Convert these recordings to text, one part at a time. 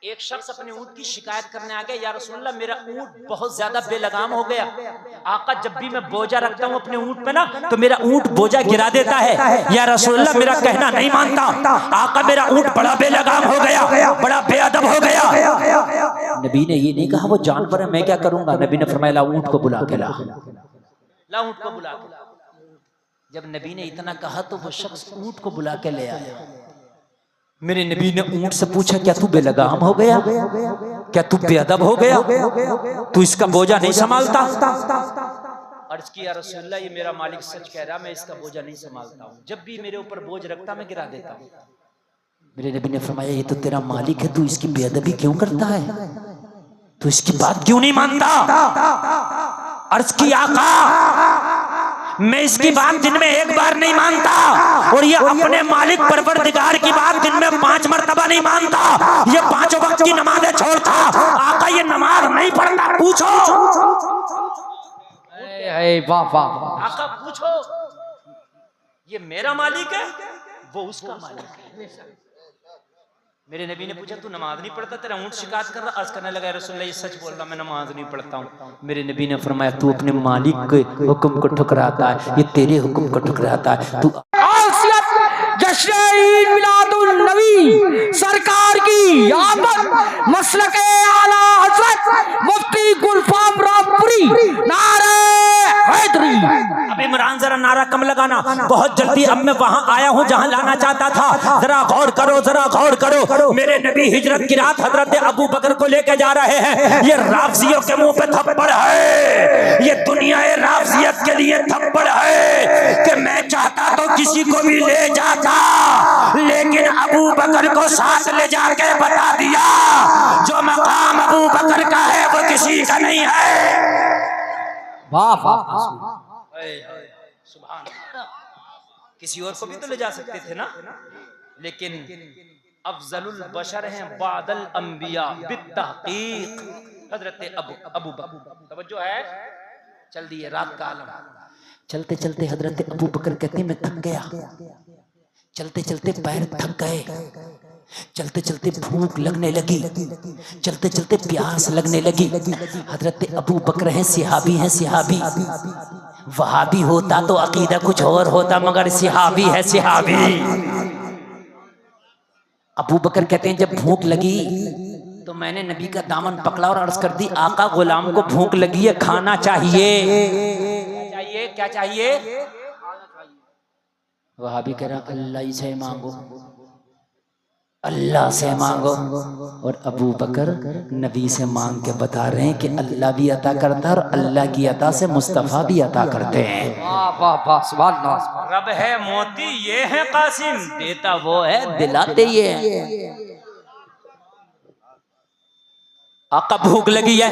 एक शख्स अपने ऊंट की शिकायत करने आ गया, या रसूलल्लाह मेरा ऊंट बहुत ज्यादा बेलगाम हो गया। आका जब भी मैं बोझा रखता हूँ अपने ऊंट पे ना तो मेरा ऊंट बोझा गिरा देता है। या रसूलल्लाह मेरा कहना नहीं मानता। आका मेरा ऊंट बड़ा बेलगाम हो गया, बड़ा बेअदब हो गया। नबी ने ये नहीं कहा वो जानवर है मैं क्या करूंगा। नबी ने फरमाया ऊंट को बुला के ला ऊंट को बुला के। जब नबी ने इतना कहा तो वो शख्स ऊंट को बुला के ले आया। मेरे नबी ने ऊंट से पूछा क्या तू बेलगाम हो गया, क्या तू बेअदब हो गया, तू इसका बोझा नहीं संभालता। अर्ज किया रसूलल्लाह ये मेरा मालिक सच कह रहा, मैं इसका बोझा नहीं संभालता हूँ। जब भी मेरे ऊपर बोझ रखता मैं गिरा देता हूँ। मेरे नबी ने फरमाया ये तो तेरा मालिक है, तू इसकी बेअदबी क्यों करता है, तू इसकी बात क्यों नहीं मानता। अर्ज की आका मैं इसकी बात दिन में एक बार नहीं मानता और ये अपने मालिक परवरदिगार की बात दिन में 5 मरतबा नहीं मानता। ये 5 वक्त की नमाज़ें छोड़ता। आका ये नमाज नहीं पढ़ता। पूछो आका पूछो ये मेरा मालिक है वो उसका मालिक है। मेरे नबी ने पूछा तू नमाज नहीं पढ़ता, तेरा ऊंट शिकायत कर रहा। अर्ज करने लगा रसूलल्लाह ये सच बोल रहा मैं नमाज नहीं पढ़ता हूँ। मेरे नबी ने फरमाया तू अपने मालिक के हुक्म को ठुकराता है, ये तेरे हुक्म को ठुकराता है। तू जश्न ईद मिलादुन नबी सरकार की आमद मसलक आला हजरत मुफ्ती गुलफाम रामपुरी नारे हैदरी। अब इमरान जरा नारा कम लगाना, बहुत जल्दी अब मैं वहां आया हूं जहां लाना चाहता था। जरा गौर करो, जरा गौर करो। मेरे नबी हिजरत की रात हजरत अबू बकर को लेके जा रहे हैं। ये राफजियों के मुंह पे थप्पड़ है, ये दुनिया राफजियत के लिए थप्पड़ है कि मैं चाहता तो किसी को भी ले जाता, लेकिन अबू बकर को साथ ले जाके बता दिया जो मकाम अबू बकर का है वो किसी का नहीं है। वाह वाह सुभान। किसी और को भी तो ले जा सकते थे ना, लेकिन अफजलुल बशर हैं बादल अंबिया बित्तहकीक हजरत अबू बकर। तवज्जो है। चल दिए रात का आलम। चलते चलते हजरत अबू बकर कहते मैं थक गया, चलते चलते पैर थक गए, चलते चलते भूख लगने लगी, चलते चलते प्यास लगने लगी। हजरत अबू बकर हैं सिहाबी हैं सिहाबी। वहाबी होता तो अकीदा कुछ और होता, मगर सिहाबी है सिहाबी। अबू बकर कहते हैं जब भूख लगी तो मैंने नबी का दामन पकड़ा और अर्ज कर दी आका गुलाम को भूख लगी है खाना चाहिए। क्या चाहिए? वहाबी कह रहा अल्लाह से मांगो, अल्लाह से मांगो। और अबू बकर नबी से मांग के बता रहे हैं कि अल्लाह भी अता करता है और अल्लाह की अता से मुस्तफ़ा भी अता करते हैं। रब है मोती ये है कासिम, देता वो है दिलाते ये है। आका भूख लगी है,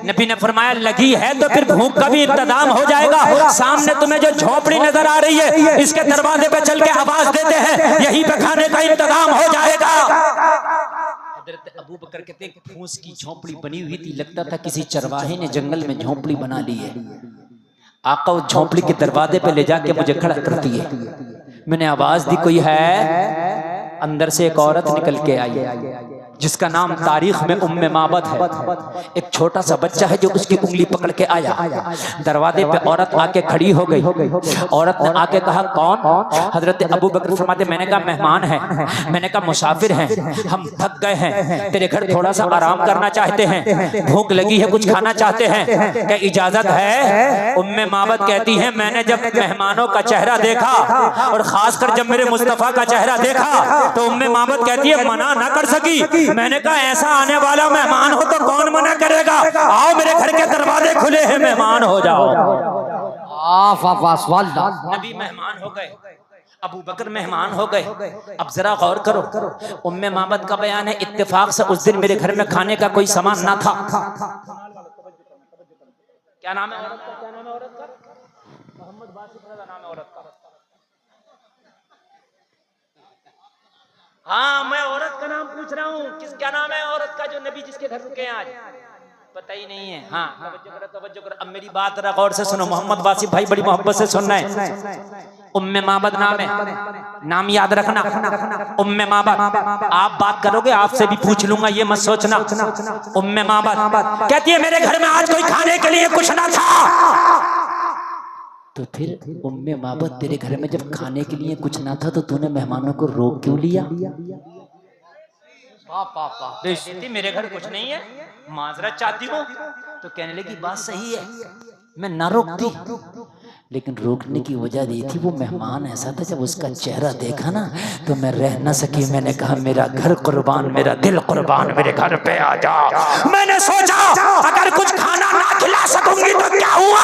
नबी ने फरमाया लगी है तो फिर भूख का भी इंतजाम हो जाएगा। सामने तुम्हें जो झोपड़ी नजर आ रही है इसके दरवाजे पे चल के आवाज देते हैं, यहीं पे खाने का इंतजाम हो जाएगा। हजरत अबू बकर कहते हैं फूस की झोपड़ी बनी हुई थी, लगता था किसी चरवाहे ने जंगल में झोपड़ी बना ली है। आका उस झोपड़ी के दरवाजे पे ले जाके मुझे खड़ा कर दिए। मैंने आवाज दी कोई है, अंदर से एक औरत निकल के आई जिसका नाम तारीख में उम्मे माबद है। एक छोटा सा बच्चा है जो उसकी उंगली पकड़ के आया। दरवाजे पे औरत आके खड़ी हो गई। औरत ने आके कहा कौन? हजरत अबू बकर फरमाते मैंने कहा मेहमान है, मैंने कहा मुसाफिर हैं, हम थक गए हैं, तेरे घर थोड़ा सा आराम करना चाहते हैं, भूख लगी है कुछ खाना चाहते हैं, क्या इजाजत है? उम्मे माबद कहती है मैंने जब मेहमानों का चेहरा देखा और खासकर जब मेरे मुस्तफा का चेहरा देखा तो उम्मे माबद कहती है मना ना कर सकी। मैंने कहा ऐसा आने वाला मेहमान हो तो कौन मना करेगा, आओ मेरे घर के दरवाजे खुले हैं, मेहमान हो जाओ। नबी मेहमान हो गए, अबू बकर मेहमान हो गए। अब जरा गौर करो, उम्मे माबद का बयान है इत्तेफाक से उस दिन मेरे घर में खाने का कोई सामान ना था। क्या नाम है औरत का? क्या नाम है औरत का? मोहम्मद बासित का नाम है औरत का। हाँ मैं औरत का नाम पूछ रहा हूँ, क्या नाम है औरत का जो नबी जिसके घर रुके आज? पता ही नहीं है। हाँ तवज्जो करो। अब मेरी बात जरा गौर से सुनो। मोहम्मद वासिफ भाई बड़ी मोहब्बत से सुनना है। उम्मे माबद नाम है, नाम याद रखना। उम्मे माबद, आप बात करोगे आपसे भी पूछ लूंगा, ये मत सोचना। उम्मे माबद कहती है मेरे घर में आज कोई खाने के लिए कुछ ना था। तो फिर उम्मे माबद तेरे घर में जब खाने के लिए कुछ ना था तो तूने मेहमानों को रोक क्यों लिया? मेरे घर कुछ नहीं है, माजरत चाहती हूँ। तो कहने लगी बात सही है, मैं ना रोकती, लेकिन रोकने की वजह ये थी वो मेहमान ऐसा था, जब उसका चेहरा देखा ना तो मैं रह न सकी। मैंने कहा मेरा घर कुर्बान, मेरा दिल कुर्बान, मेरे घर पे आ जा। मैंने सोचा अगर कुछ खाना ना खिला सकूंगी तो क्या हुआ,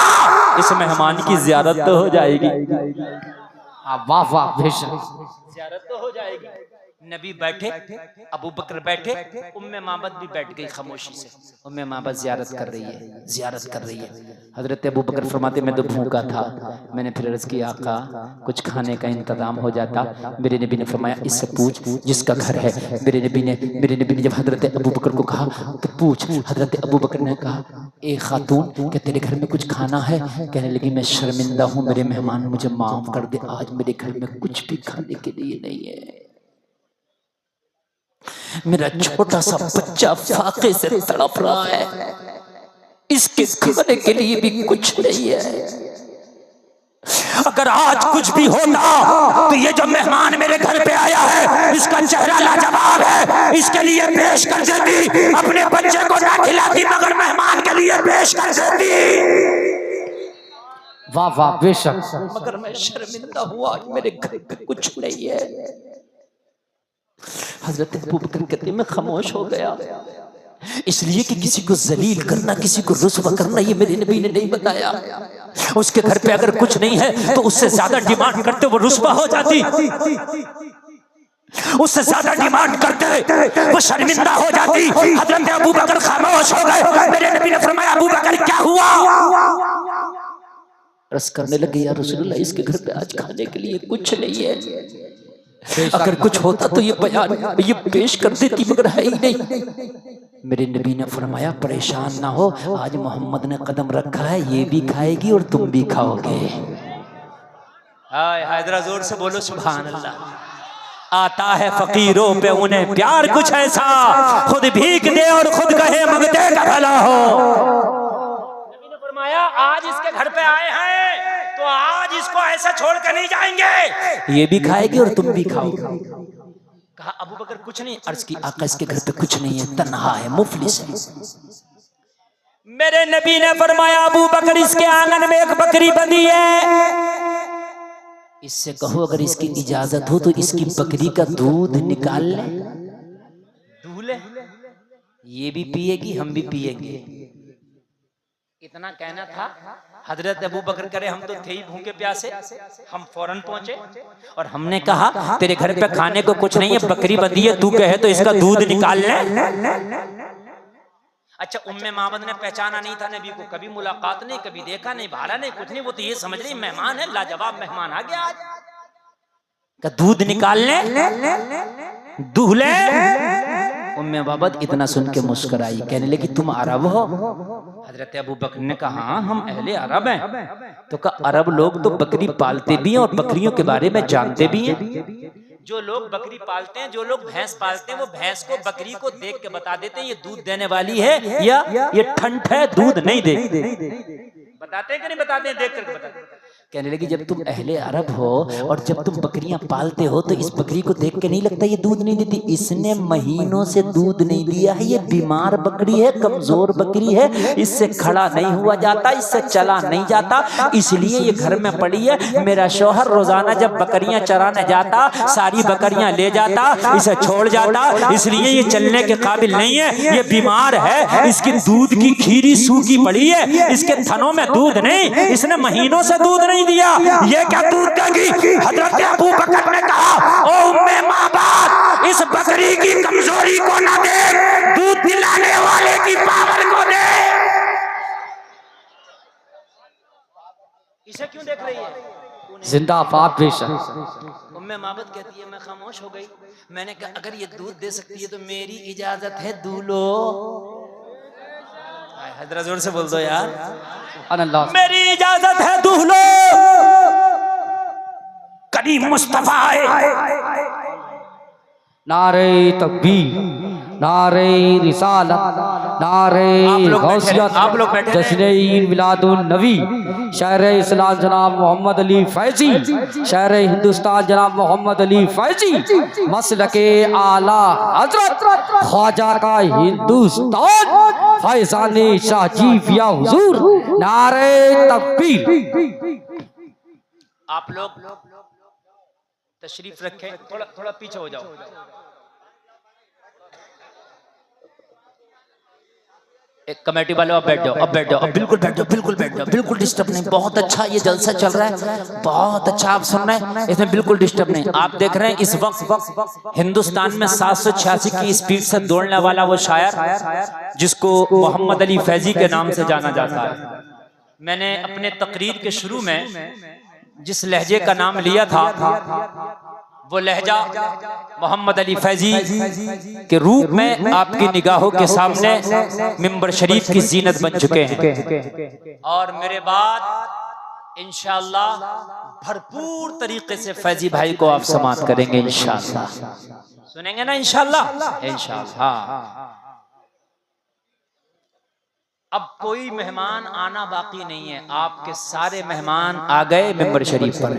इस मेहमान की ज़ियारत तो हो जाएगी। वाह वाह, बेशक ज़ियारत तो हो जाएगी। नबी बैठे, अबू बकर बैठे, उम्मे माबद भी बैठ गई खामोशी से। उम्मे माबद ज़ियारत कर रही है, ज़ियारत कर रही है। हजरत अबू बकर फरमाते मैं तो भूखा था, मैंने फिर अर्ज़ किया आका कुछ खाने का इंतजाम हो जाता। मेरे नबी ने फरमाया इससे पूछ जिसका घर है। मेरे नबी ने जब हजरत अबू बकर को कहा तो पूछ, हजरत अबू बकर ने कहा ए खातून क्या तेरे घर में कुछ खाना है? कहने लगी मैं शर्मिंदा हूँ मेरे मेहमान, मुझे माफ़ कर दे, आज मेरे घर में कुछ भी खाने के लिए नहीं है। मेरा छोटा सा बच्चा फाके से तड़प रहा है, इसके खाने के लिए भी कुछ नहीं है। अगर आज कुछ भी होता तो ये जो मेहमान मेरे घर पे आया है इसका चेहरा लाजवाब है, इसके लिए पेश कर देती। अपने बच्चे को ना खिलाती मगर मेहमान के लिए पेश कर देती। वाह वाह, बेशक। मगर मैं शर्मिंदा हुआ, मेरे घर पे कुछ नहीं है। हजरत अबू बकर कहते मैं खामोश हो गया, इसलिए कि किसी को जलील करना, किसी को रुस्वा करना ये मेरे नबी ने नहीं बताया। उसके घर पे अगर कुछ नहीं है तो उससे ज्यादा डिमांड करते वो रुस्वा हो जाती, उससे ज्यादा डिमांड करते वो शर्मिंदा हो जाती। हजरत अबू बकर खामोश हो गए। मेरे नबी ने फरमाया अबू बकर क्या हुआ? रस करने लगे या रसूलुल्लाह इसके घर पे आज खाने के लिए कुछ नहीं है, अगर कुछ होता तो ये बयान ये पेश कर देती मगर है ही नहीं। मेरे नबी ने फरमाया परेशान ना हो, आज मोहम्मद ने कदम रखा है, ये भी खाएगी और तुम भी खाओगे। हाय जरा जोर से बोलो सुभान अल्लाह। आता है फकीरों पे उन्हें प्यार कुछ ऐसा, खुद भीख दे और खुद कहे मगते का भला हो। नबी ने फरमाया आज इसके घर पे आए हैं तो आज इसको ऐसा छोड़ कर नहीं जाएंगे, ये भी खाएगी और तुम भी खाओगे। कहा अबू बकर कुछ नहीं? अर्ज की आका इसके घर पे कुछ नहीं है, तन्हा है, मुफलिस है। मेरे नबी ने फरमाया अबू बकर इसके आंगन में एक बकरी बंधी है, इससे कहो अगर इसकी इजाजत हो तो इसकी बकरी का दूध निकाल ले, दूल्हे ये भी पिएगी हम भी पिएंगे। इतना कहना था। हजरत अबू बकर करे हम तो थे ही भूखे प्यासे, हम फौरन पहुंचे और हमने कहा तेरे घर पे खाने को कुछ नहीं है, बकरी बंधी है, तू कहे तो इसका दूध निकाल ले। अच्छा उम्मे माबद ने पहचाना नहीं था नबी को, कभी मुलाकात नहीं, कभी देखा नहीं, भाला नहीं, कुछ नहीं, वो तो ये समझ रही मेहमान है, लाजवाब मेहमान आ गया आज का दूध निकाल ले दूल्हे। उम्मे माबद इतना सुन के मुस्कुराई, कहने लगी तुम अरब हो? हजरत अबू बकर ने कहा हाँ हम अहले अरब हैं। तो कहा अरब लोग तो बकरी पालते भी हैं और बकरियों के बारे में जानते भी हैं। जो लोग बकरी पालते हैं, जो लोग भैंस पालते हैं, वो भैंस को बकरी को देख के बता देते हैं ये दूध देने वाली है या ये ठंड है दूध नहीं देगी। बताते हैं कि नहीं बताते हैं? देख करके बताते हैं। कहने लगी जब तुम अहले अरब हो और जब तुम बकरियां पालते हो तो इस बकरी को देख के नहीं लगता ये दूध नहीं देती, इसने महीनों से दूध नहीं दिया है, ये बीमार बकरी है, कमजोर बकरी है, इससे खड़ा नहीं हुआ जाता, इससे चला नहीं जाता, इसलिए ये घर में पड़ी है। मेरा शौहर रोजाना जब बकरियां चराने जाता सारी बकरियां ले जाता, इसे छोड़ जाता, इसलिए ये चलने के काबिल नहीं है, ये बीमार है, इसकी दूध की खीरी सूखी पड़ी है, इसके थनों में दूध नहीं, इसने महीनों से दूध नहीं दिया, ये क्या दूध देगी? हजरत अबू बकर ने कहा ओ उम्मे माबाद इस बकरी की कमजोरी को ना दे, दूध दिलाने वाले की पावर को दे। इसे क्यों देख रही है? जिंदाबाद बेशक। उम्मे माबद कहती है मैं खामोश हो गई। मैंने कहा अगर ये दूध दे सकती है तो मेरी इजाजत है दूल्हो। जरा जोर से बोल दो यार। अल्लाह मेरी इजाजत है दूल्हो, करीम मुस्तफा है। नारे तकबीर, नारे रिसालत, नारे गौसियत, जश्न मिलादुन नबी, शहर इस्लाम जनाब मोहम्मद अली फैजी, शहर हिंदुस्तान जनाब मोहम्मद अली फैजी, मसलके आला हजरत ख्वाजा का हिंदुस्तान फैजाने शाहजी पिया हुजूर, नारे तकबीर। आप लोग तशरीफ रखें, थोड़ा थोड़ा पीछे हो जाओ। एक कमेटी वाले अब बैठ जाओ, अब बैठ जाओ, अब बिल्कुल बैठ जाओ, बिल्कुल बैठ जाओ, बिल्कुल डिस्टर्ब नहीं। बहुत अच्छा ये जलसा चल रहा है, बहुत अच्छा आप सुन रहे हैं, इसमें बिल्कुल डिस्टर्ब नहीं। आप देख रहे हैं इस वक्त हिंदुस्तान में 786 की स्पीड से दौड़ने वाला वो शायर जिसको मोहम्मद अली फैजी के नाम से जाना जाता है। मैंने अपने तकरीर के शुरू में जिस लहजे का नाम लिया था वो लहजा मोहम्मद अली फैजी के रूप में आपकी निगाहों के सामने मिंबर शरीफ की जीनत बन चुके हैं। और मेरे बाद इंशाअल्लाह भरपूर तरीके से फैजी भाई को आप समाअत करेंगे इंशाअल्लाह। सुनेंगे ना इंशाअल्लाह? इंशाअल्लाह। अब कोई मेहमान आना बाकी नहीं है, आपके सारे मेहमान आ गए मिंबर शरीफ पर,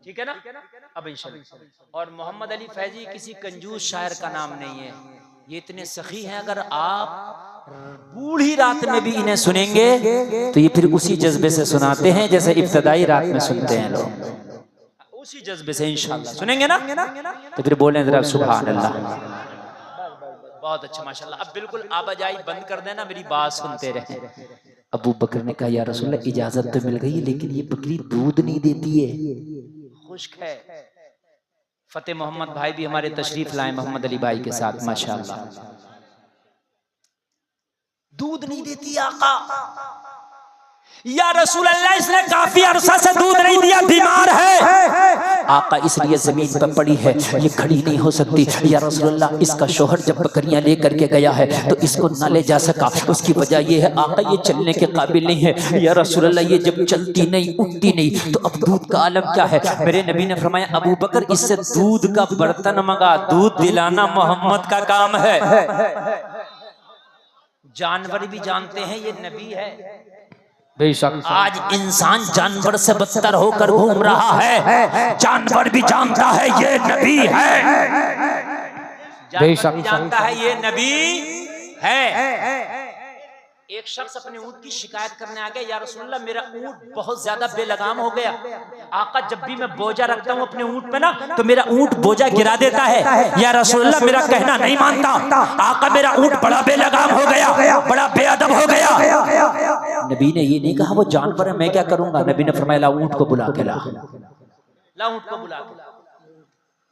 ठीक है ना? अब इंशाअल्लाह। और मोहम्मद अली फैजी किसी कंजूस शायर का नाम नहीं है, ये इतने सखी हैं, अगर आप बूढ़ी रात में भी इन्हें सुनेंगे तो ये फिर उसी जज्बे से सुनाते हैं जैसे इब्तदाई रात में सुनते हैं लोग, उसी जज्बे से इंशाअल्लाह सुनेंगे ना? तो फिर बोलें जरा सुभान अल्लाह। बहुत अच्छा माशाल्लाह। अब बिल्कुल आवाजाई बंद कर देना, मेरी बात सुनते रहे। अबू बकर ने कहा या रसूलल्लाह इजाजत तो मिल गई लेकिन ये बकरी दूध नहीं देती है, खुश्क है। फतेह मोहम्मद भाई भी हमारे तशरीफ लाए मोहम्मद अली भाई के साथ माशाल्लाह। दूध नहीं देती आका। या रसूल अल्लाह इसने काफी अरसा से दूध नहीं दिया, बीमार है आका, इसलिए जमीन पर पड़ी है, ये खड़ी नहीं हो सकती। या रसूल अल्लाह इसका शोहर जब बकरियां लेकर के गया है तो इसको न ले जा सका, उसकी वजह ये है आका ये चलने के काबिल नहीं है। या रसूल अल्लाह ये जब चलती नहीं उठती नहीं तो अब दूध का आलम क्या है? मेरे नबी ने फरमाया अबू बकर इससे दूध का बर्तन मंगा, दूध दिलाना मोहम्मद का काम है। जानवर भी जानते हैं ये नबी है, बेशक। आज इंसान जानवर से बदतर होकर घूम रहा है, जानवर भी जानता है ये नबी है, जानवर भी जानता है ये नबी है। एक शख्स अपने ऊंट की शिकायत करने आ गया, या रसूलल्लाह मेरा ऊंट बहुत ज्यादा बेलगाम हो गया, आका जब भी मैं बोझा रखता हूँ अपने ऊंट पे ना तो मेरा ऊंट बोझा गिरा देता है। या रसूलल्लाह मेरा कहना नहीं मानता, आका मेरा ऊंट बड़ा बेलगाम हो गया, बड़ा बेअदब हो गया। नबी ने ये नहीं कहा वो जानवर है मैं क्या करूंगा, नबी ने फरमाया ला ऊंट को बुला के ला ऊंट को बुला के ला।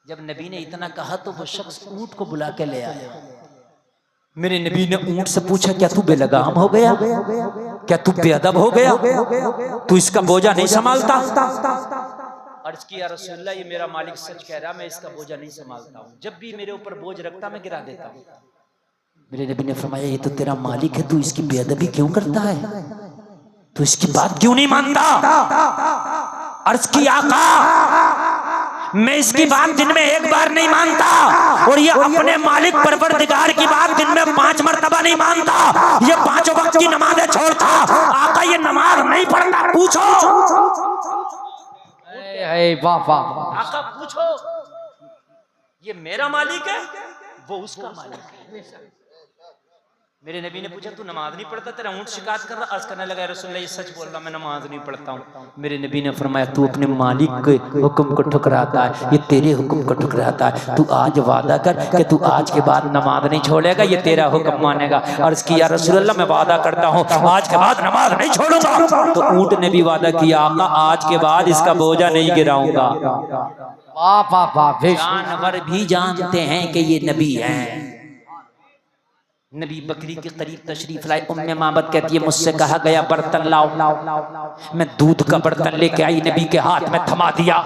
जब नबी ने इतना कहा तो वो शख्स ऊंट को बुला के ले आया। मेरे नबी ने ऊंट से पूछा क्या तू बेलगाम हो गया, क्या तू बेअदब हो गया, तू इसका बोझा नहीं संभालता? अर्ज किया रसूलल्लाह ये मेरा मालिक सच कह रहा, मैं इसका बोझा नहीं संभालता हूँ, जब भी मेरे ऊपर बोझ रखता मैं गिरा देता हूँ। मेरे नबी ने फरमाया ये तो तेरा मालिक है, तू इसकी बेअदबी क्यों करता है, तू इसकी बात क्यों नहीं मानता? अर्ज की आका मैं इसकी बात दिन में एक बार नहीं मानता और ये अपने मालिक परवरदिगार की बात दिन में 5 मरतबा नहीं मानता, ये 5 वक्त की नमाजें छोड़ता, आका ये नमाज नहीं पढ़ता। पूछो वाह वाह आका, पूछो ये मेरा मालिक है वो उसका मालिक है। मेरे नबी ने पूछा तू नमाज नहीं पढ़ता, तेरा ऊंट शिकायत कर रहा। अर्ज करने लगा रसूलल्लाह ये सच बोल रहा, मैं नमाज नहीं पढ़ता हूँ। मेरे नबी ने फरमाया तू अपने मालिक के हुक्म को ठुकराता है, ये तेरे हुक्म को ठुकराता है। तू आज वादा कर कि तू आज के बाद नमाज नहीं छोड़ेगा, ये तेरा हुक्म मानेगा। अर्ज किया रसूलल्लाह मैं वादा करता हूँ आज के बाद नमाज नहीं छोड़ूंगा। तो ऊंट ने भी वादा किया आका आज के बाद इसका बोझा नहीं गिराऊंगा। जानवर भी जानते हैं कि ये नबी है, नबी बकरी के करीब तशरीफ लाए। उम्मे माबद कहती है मुझसे कहा गया बर्तन लाओ, मैं दूध का बर्तन लेके आई, नबी के हाथ में थमा दिया।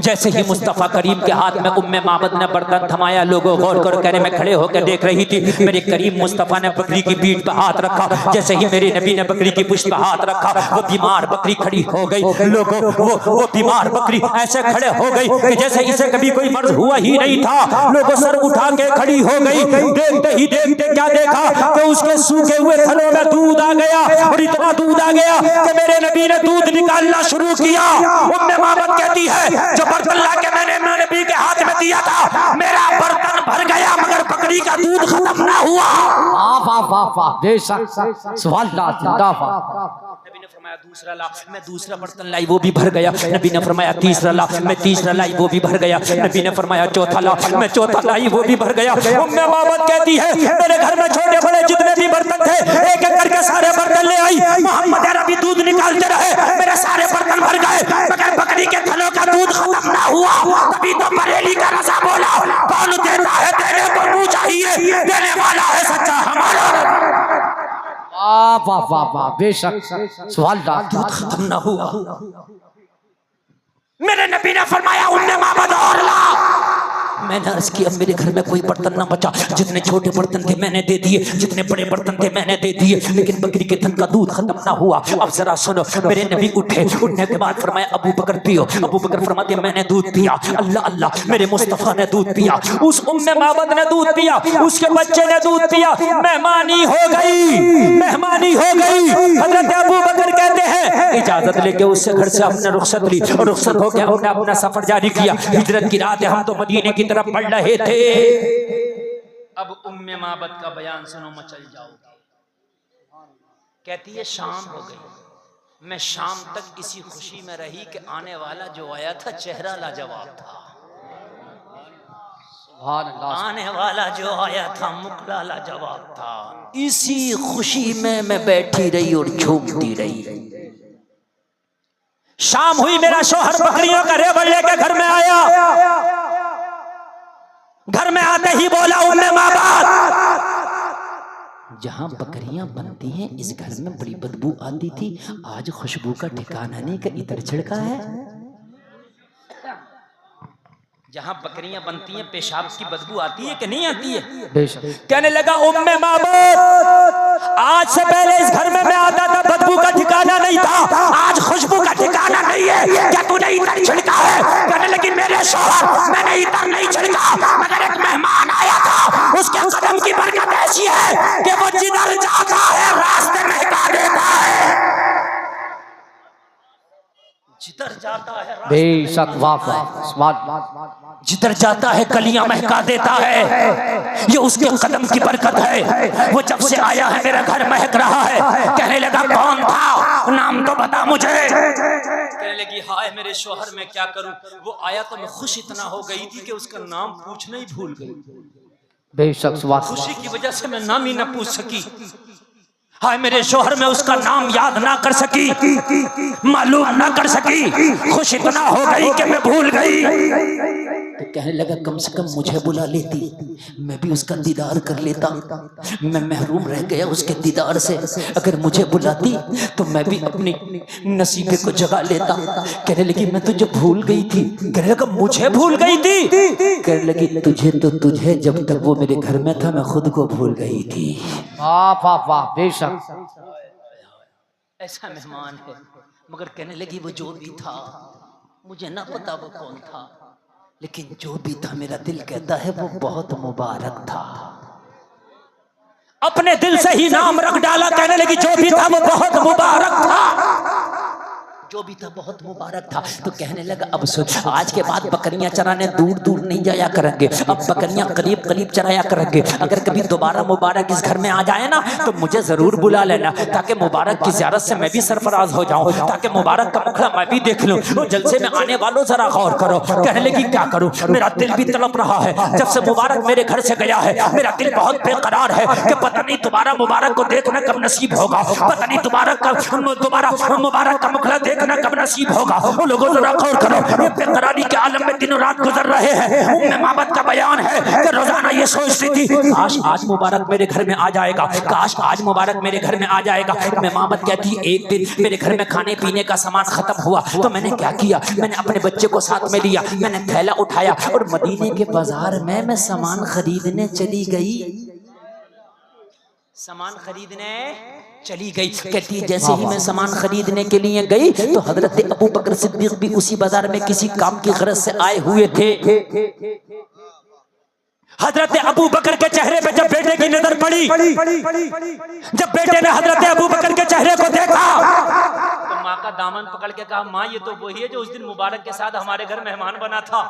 जैसे ही मुस्तफ़ा करीम के हाथ में उम्मे माबद ने बर्तन थमाया, लोगों गौर कर कहने में खड़े होकर देख रही थी। मेरे करीम मुस्तफ़ा ने बकरी की पीठ पर हाथ रखा। जैसे ही मेरे नबी ने बकरी की पुष्ट पर हाथ रखा, वो बीमार बकरी खड़ी हो गई। लोगों वो बीमार बकरी ऐसे खड़े हो गई कि जैसे इसे कभी कोई मर्ज हुआ ही नहीं था। लोगों सर उठा के खड़ी हो गई। देखते ही देखते क्या देखा कि उसके सूखे हुए थनों में दूध आ गया, और इतना दूध आ गया कि मेरे नबी ने दूध निकालना शुरू किया। उम्मे माबद कहती है जो बर्तन लाके मैंने नबी के हाथ में दिया था, मेरा बर्तन भर गया मगर बकरी का दूध खत्म ना हुआ। वाह वाह वाह, बेशक सुभान अल्लाह। नबी ने फरमाया दूसरा ला, मैं दूसरा बर्तन लाई, वो भी भर गया। नबी ने फरमाया तीसरा ला, मैं तीसरा लाई, वो भी भर गया। नबी ने फरमाया चौथा ला, मैं चौथा लाई, वो भी भर गया। उम्मे माबद कहती है मेरे घर में छोटे बड़े जितने भी बर्तन थे, एक एक करके सारे बर्तन ले आई। मोहम्मद अरबी दूध निकालते रहे, मेरे सारे बर्तन भर गए मगर बकरी के थनों का दूध खत्म ना हुआ। तभी तो बरेली का रजा बोला, कौन देता है देने को मुंह चाहिए, देने वाला है सच्चा हमारा। वाह वाह वाह, बेशक सुभान अल्लाह। खत्म ना हुआ। मेरे नबी ने फरमाया उम्मे माबद और ला। मैंने अर्ज किया मेरे घर में कोई बर्तन ना बचा, जितने छोटे बर्तन थे मैंने दे दिए, जितने बड़े बर्तन थे मैंने दे दिए, लेकिन बकरी के थन का दूध खत्म ना हुआ। अब जरा सुनो, मेरे नबी उठे, उठने के बाद फरमाया अबू बकर पियो। अबू बकर फरमाते मैंने दूध पिया। अल्लाह अल्लाह, मेरे मुस्तफ़ा ने दूध पिया, उस उम्मे माबद ने दूध पिया, उसके बच्चे ने दूध पिया। मेहमानी हो गई, मेहमानी हो गई। हजरत अबू बकर कहते हैं इजाजत लेके उससे घर से हमने रुखसत ली, और रुखसत होकर हमने अपना सफर जारी किया। हिजरत की रात हम तो मदीने की तरफ बढ़ रहे थे। अब उम्मे माबद का बयान सुनो, मचल जाओगे। कहती है शाम हो गई, मैं शाम तक इसी खुशी में रही कि आने वाला जो आया था चेहरा लाजवाब था। आने वाला जो आया था मुखड़ा लाजवाब था। इसी खुशी में मैं बैठी रही और झूमती रही। शाम हुई, मेरा शौहर बकरियों का रेवड़ लेकर घर में आया। घर में आते ही बोला उम्मे माबद, जहां बकरियां बनती हैं इस घर में बड़ी बदबू आती थी, आज खुशबू का ठिकाना नहीं का इतर छिड़का है। जहां बकरियां बनती हैं पेशाब की बदबू आती है कि नहीं आती है? कहने लगा उम्मे माबद, आज से पहले इस घर में मैं आता था बदबू का ठिकाना नहीं था, आज खुशबू का ठिकाना नहीं है, क्या तूने इतर छिड़का है? कहने लगी मेरे शौहर मैंने इतर नहीं छिड़का, मगर एक मेहमान आया था, उसके कदम की बरकत ऐसी है कि वो जिधर जाता है रास्ते महका देता है, जिधर जाता है बेशक वाह, जिधर जाता है कलियां महका देता है। ये उसके कदम की बरकत है। वो जब से आया है मेरा घर महक रहा है। कहने लगा कौन था, नाम तो बता मुझे। कहने लगी हाय मेरे शौहर मैं क्या करूं, वो आया तो मैं खुश इतना हो गई थी कि उसका नाम पूछना ही भूल गई। बेशक खुशी की वजह से मैं नाम ही न पूछ सकी। हाय मेरे शौहर में उसका नाम याद ना कर सकी, मालूम ना कर सकी, खुश इतना हो गई कि मैं भूल गई। तो कहने लगा कम से कम मुझे बुला लेती, मैं भी उसका दीदार कर लेता। मैं महरूम रह गया उसके दीदार से, अगर मुझे बुलाती तो मैं भी अपनी नसीबे को जगा लेता। कहने लगी मैं तुझे भूल गई थी। कहने लगा मुझे भूल गई थी? कहने लगी तुझे तो तुझे, जब तक वो मेरे घर में था मैं खुद को भूल गई थी। वाह वाह वाह, बेशक ऐसा मेहमान है। मगर कहने लगी वो जो भी था मुझे ना पता वो कौन था, लेकिन जो भी था मेरा दिल कहता है वो बहुत मुबारक था। अपने दिल से ही नाम रख डाला। कहने लगी जो भी था वो बहुत मुबारक था, जो भी था बहुत मुबारक था। तो कहने लगा अब सुन, आज के बाद बकरियां चराने दूर दूर नहीं जाया करेंगे, अब बकरियां करीब करीब चराया करेंगे। अगर कभी दोबारा मुबारक इस घर में आ जाए ना तो मुझे जरूर बुला लेना, ताकि मुबारक की ज़ियारत से मैं भी सरफराज हो जाऊं, ताकि मुबारक का मुखड़ा मैं भी देख लूं। तो जलसे में आने वालों जरा गौर करो। कहने लगी क्या करूं, मेरा दिल भी तड़प रहा है। जब से मुबारक मेरे घर से गया है मेरा दिल बहुत बेकरार है कि पता नहीं दोबारा मुबारक को देखना कब नसीब होगा, पता नहीं दोबारा मुबारक का मुखड़ा देख देखना कब नसीब होगा। वो लोगों जरा गौर करो, ये बेकरारी के आलम में दिनों रात गुजर रहे हैं। उम्मे माबद का बयान है कि रोजाना ये सोचती थी काश आज मुबारक मेरे घर में आ जाएगा, काश आज मुबारक मेरे घर में आ जाएगा। उम्मे माबद कहती एक दिन मेरे घर में खाने पीने का सामान खत्म हुआ तो मैंने क्या किया, मैंने अपने बच्चे को साथ में लिया, मैंने थैला उठाया और मदीने के बाजार में मैं सामान खरीदने चली गई, सामान खरीदने चली गई। कहती जैसे ही मैं सामान खरीदने के लिए गई तो हजरत अबू बकर सिद्दीक भी उसी बाजार में किसी काम की गरज से आए हुए थे। हजरत अबू बकर के चेहरे पे जब बेटे की नजर पड़ी, जब बेटे ने हजरत अबू बकर के चेहरे को देखा तो माँ का दामन पकड़ के कहा माँ ये तो वही है जो उस दिन मुबारक के साथ हमारे घर मेहमान बना था।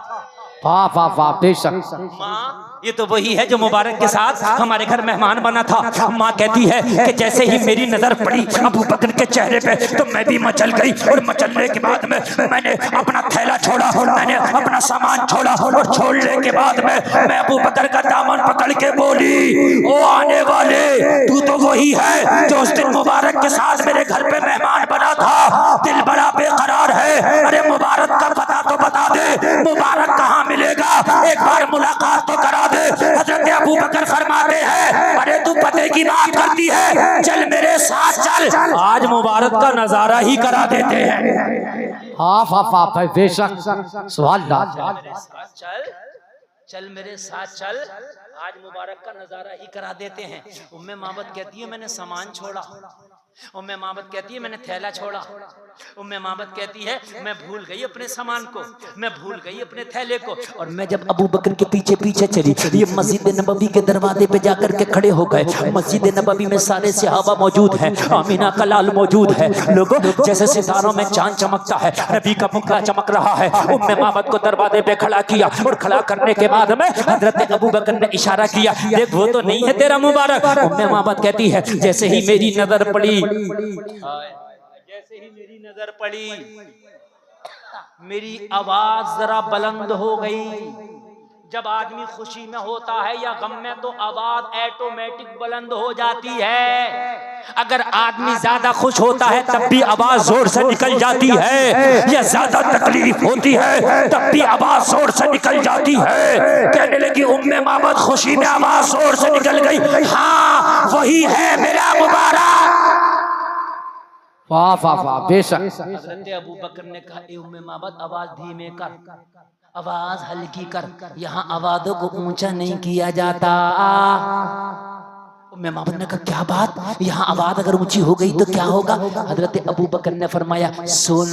वाह वाह वाह बेशक। माँ ये तो वही है जो मुबारक के साथ हमारे घर मेहमान बना था। माँ कहती है कि जैसे ही मेरी नजर पड़ी अबू बकर के चेहरे पे तो मैं भी मचल गई और मचलने के बाद में मैंने अपना थैला छोड़ा, मैंने अपना सामान छोड़ा और छोड़ने के बाद में मैं अबू बकर का दामन पकड़ के बोली ओ आने वाले तू तो वही है जो उस दिन मुबारक के साथ मेरे घर पे मेहमान बना था। दिल बड़ा बेकरार है, अरे मुबारक का पता तो बता दे, मुबारक कहाँ मिलेगा, एक बार मुलाकात तो करा दे। हजरत अबू बकर फरमाते हैं अरे तू पते की बात करती है, चल मेरे साथ चल, आज मुबारक का नजारा ही करा देते हैं। हाँ वाह वाह बेशक। सुभान अल्लाह। चल चल मेरे साथ चल, आज मुबारक का नजारा ही करा देते हैं। उम्मे माबद कहती है मैंने सामान छोड़ा, उम्मे माबद कहती है मैंने थैला छोड़ा, उम्मे माबद कहती है मैं भूल गई अपने सामान को, मैं भूल गई अपने थैले को। और मैं जब अबू बकर के पीछे पीछे चली, ये मस्जिद नबवी के दरवाजे पे जाकर के खड़े हो गए। मस्जिद नबवी में सारे सहाबा मौजूद हैं, आमीना का लाल मौजूद है। लोगों जैसे सितारों में चांद चमकता है, नबी का मुखड़ा चमक रहा है। उम्मे माबद को दरवाजे पे खड़ा किया और खड़ा करने के बाद में हजरत अबू बकर ने इशारा किया देख वो तो नहीं है तेरा मुबारक। उम्मे माबद कहती है जैसे ही मेरी नजर पड़ी, जैसे ही मेरी नजर पड़ी मेरी आवाज जरा बुलंद हो गई। जब आदमी खुशी में होता है या गम में तो आवाज ऑटोमेटिक बुलंद हो जाती है। अगर आदमी ज्यादा खुश होता है तब भी आवाज जोर से निकल जाती है, या ज्यादा तकलीफ होती है तब भी आवाज जोर से निकल जाती है। कहने लगी उम्मे माबद खुशी में आवाज जोर से निकल गई, हाँ वही है मेरा मुबारक। वाह वाह वाह बेशक। हजरत अबू बकर ने कहा ए उम्मे माबद आवाज धीमे कर, आवाज हल्की कर, यहाँ आवाजों को ऊंचा नहीं किया जाता। उम्मे माबद ने कहा क्या बात, यहाँ आवाज अगर ऊंची हो गई तो क्या होगा। हजरत अबू बकर ने फरमाया सुन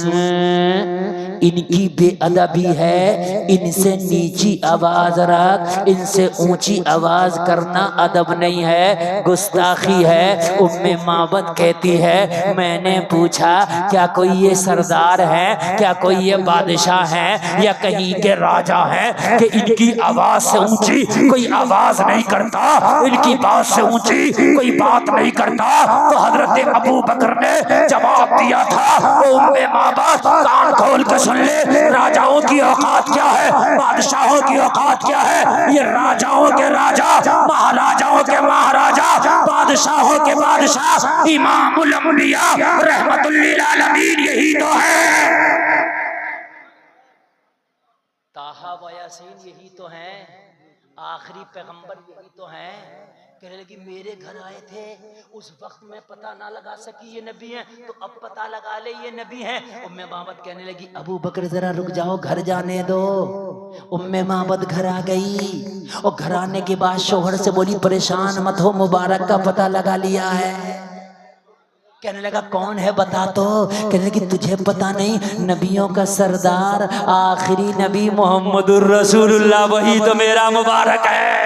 इनकी बेअदबी है, इनसे नीची आवाज रख, इनसे ऊंची आवाज करना अदब नहीं है, गुस्ताखी है। उम्मे माबद कहती है मैंने पूछा क्या कोई ये सरदार है, क्या कोई ये बादशाह है या कहीं के राजा है कि इनकी आवाज से ऊंची कोई आवाज नहीं करता, इनकी बात से ऊंची कोई बात नहीं करता। तो हजरत अबू बकर ने जवाब दिया था उम्मे माबद कान खोल के सुन ले, राजाओं की औकात क्या है, बादशाहों की औकात क्या है। ये राजाओं के राजा, महाराजाओं के महाराजा, बादशाहों के बादशाह, इमामुल अंबिया रहमतुल लिल आलमीन यही तो है। ताहा व यासीन यही तो है, आखिरी पैगंबर यही तो है। कहने लगी मेरे घर आए थे उस वक्त में पता ना लगा सकी ये नबी हैं, तो अब पता लगा ले ये नबी हैं। उम्मे माबद कहने लगी अबू बकर जरा रुक जाओ, घर जाने दो। उम्मे माबद घर आ गई और घर आने के बाद शोहर से बोली परेशान मत हो, मुबारक का पता लगा लिया है। कहने लगा कौन है बता तो। कहने लगी तुझे पता नहीं, नबियों का सरदार आखिरी नबी मोहम्मदुर रसूलुल्लाह वही तो मेरा मुबारक है।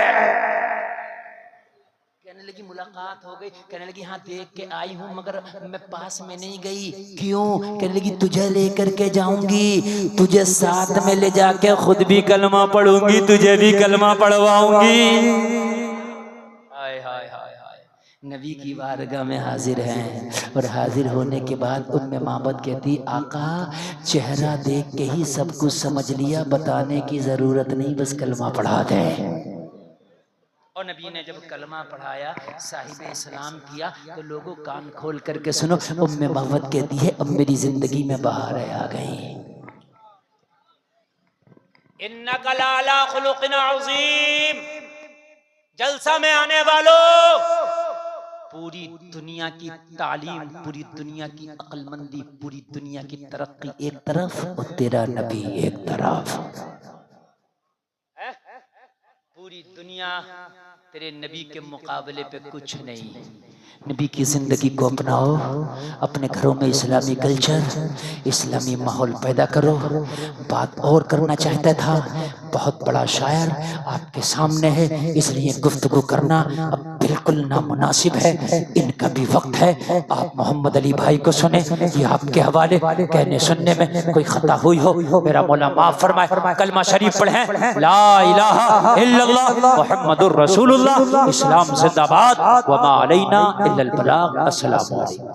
कहने लगी मुलाकात हो गई। कहने लगी हाँ देख के आई हूँ मगर मैं पास में नहीं गई। क्यों? कहने लगी तुझे लेकर के जाऊंगी, तुझे साथ में ले जाके खुद भी कलमा पढ़ूंगी, तुझे भी कलमा पढ़वाऊंगी। हाय हाय हाय हाय, नबी की बारगाह में हाजिर हैं और हाजिर होने के बाद उम्मे माबद कहती आका चेहरा देख के ही सब कुछ समझ लिया, बताने की जरूरत नहीं, बस कलमा पढ़ा दे। और नबी ने जब कलमा पढ़ाया, साहिब इस्लाम किया, तो लोगों कान खोल करके सुनो, उम्मे मोहम्मद कहती है अब मेरी जिंदगी में बहारें आ गई। इन्नका लाला खुलुकिन अज़ीम। जलसा में आने वालों, पूरी दुनिया की तालीम, पूरी दुनिया की अक्लमंदी, पूरी दुनिया की तरक्की एक तरफ और तेरा नबी एक तरफ। पूरी दुनिया तेरे नबी के मुकाबले पे कुछ नहीं। नबी की जिंदगी को अपनाओ, अपने घरों में इस्लामी कल्चर, इस्लामी माहौल पैदा करो। बात और करना चाहता था, बहुत बड़ा शायर आपके सामने है, इसलिए गुफ्तगू करना अब बिल्कुल नामुनासिब है। इनका भी वक्त है, आप मोहम्मद अली भाई को सुने, ये आपके हवाले। कहने सुनने में कोई खता हुई हो मेरा मौला माफ फरमाए। कलमा शरीफ पढ़ें, ला इलाहा इल्लल्लाह मुहम्मदुर रसूलुल्लाह। इस्लाम जिंदाबाद, व मा अलैना इल्लल बलाग। अस्सलामु अलैकुम।